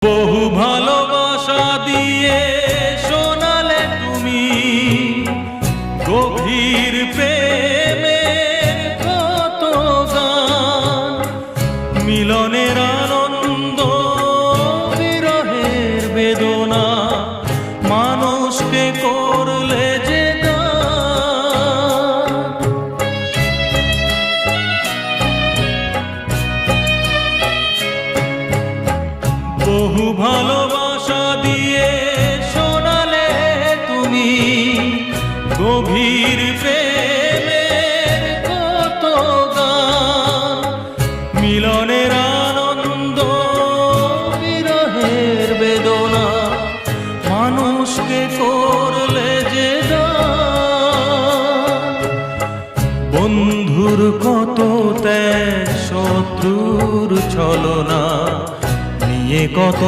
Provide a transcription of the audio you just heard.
বহু ভালোবাসা দিয়ে শোনালে তুমি গভীর প্রেমের কত গান, মিলনের আনন্দ বিরহের বেদনা মানুষকে করলে যে গান। বহু ভালোবাসা দিয়ে শোনালে তুমি গভীর প্রেমের কত গান, মিলনের আনন্দ বিরহের বেদনা মানুষকে করলে যে গান। বন্ধুর কত ত্যাগ, শত্রুর ছলনা নিয়ে কত